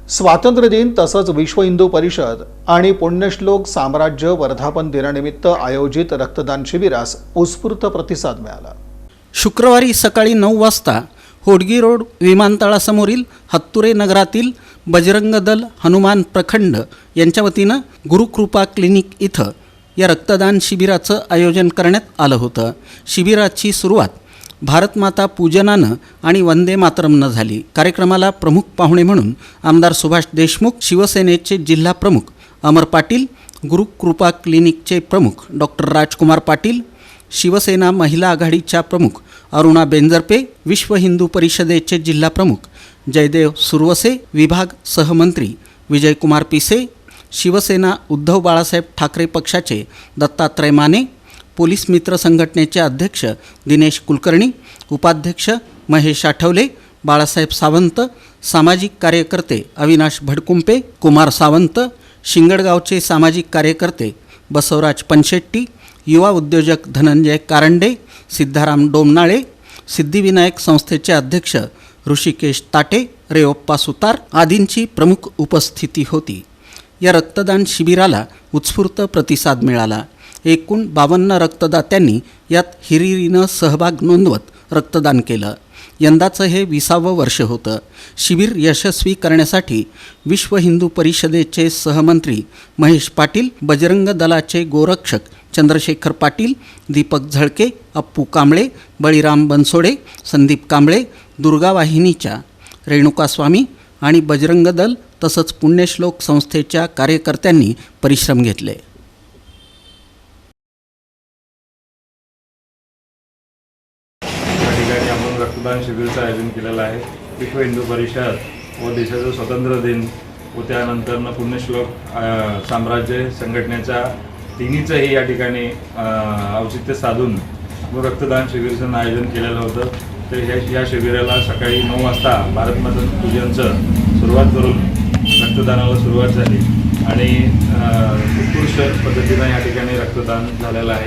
स्वातंत्र्य दिन तसंच विश्व हिंदू परिषद आणि पुण्यश्लोक साम्राज्य वर्धापन दिनानिमित्त आयोजित रक्तदान शिबिरास उत्स्फूर्त प्रतिसाद मिळाला। शुक्रवारी सकाळी 9 वाजता होडगी रोड विमानतळासमोरील हत्तुरे नगरातील बजरंग दल हनुमान प्रखंड यांच्या वतीनं गुरुकृपा क्लिनिक इथं या रक्तदान शिबिराचं आयोजन करण्यात आलं होतं। शिबिराची सुरुवात भारतमाता पूजनानं आणि वंदे मातरमनं झाली। कार्यक्रमाला प्रमुख पाहुणे म्हणून आमदार सुभाष देशमुख, शिवसेनेचे जिल्हा प्रमुख अमर पाटील, गुरुकृपा क्लिनिकचे प्रमुख डॉक्टर राजकुमार पाटील, शिवसेना महिला आघाडीच्या प्रमुख अरुणा बेंजरपे, विश्व हिंदू परिषदेचे जिल्हा प्रमुख जयदेव सुरवसे, विभाग सहमंत्री विजयकुमार पिसे, शिवसेना उद्धव बाळासाहेब ठाकरे पक्षाचे दत्तात्रय माने, पोलीस मित्र संघटनेचे अध्यक्ष दिनेश कुलकर्णी, उपाध्यक्ष महेश आठवले, बाळासाहेब सावंत, सामाजिक कार्यकर्ते अविनाश भडकुंपे, कुमार सावंत, शिंगडगावचे सामाजिक कार्यकर्ते बसवराज पनशेट्टी, युवा उद्योजक धनंजय कारंडे, सिद्धाराम डोमनाळे, सिद्धिविनायक संस्थेचे अध्यक्ष ऋषिकेश ताटे, रेओप्पा सुतार आदींची प्रमुख उपस्थिती होती। या रक्तदान शिबिराला उत्स्फूर्त प्रतिसाद मिळाला। एकूण 52 रक्तदात्यांनी यात हिरिरीनं सहभाग नोंदवत रक्तदान केलं। यंदाचं हे 20वं वर्ष होतं। शिबिर यशस्वी करण्यासाठी विश्व हिंदू परिषदेचे सहमंत्री महेश पाटील, बजरंग दलाचे गोरक्षक चंद्रशेखर पाटील, दीपक झळके, अप्पू कांबळे, बळीराम बनसोडे, संदीप कांबळे, दुर्गा वाहिनीच्या रेणुका स्वामी आणि बजरंग दल तसंच पुण्यश्लोक संस्थेच्या कार्यकर्त्यांनी परिश्रम घेतले। आपण रक्तदान शिबिराचं आयोजन केलेलं आहे। विश्व हिंदू परिषद व देशाचा स्वातंत्र्य दिन व त्यानंतर पुण्यश्लोक साम्राज्य संघटनेच्या तिन्हीचंही या ठिकाणी औचित्य साधून रक्तदान शिबिराचं आयोजन केलेलं होतं। तर या शिबिराला सकाळी 9 वाजता भारतमाता पूजनचं सुरुवात करून रक्तदानाला सुरुवात झाली आणि उत्कृष्ट पद्धतीनं या ठिकाणी रक्तदान झालेलं आहे।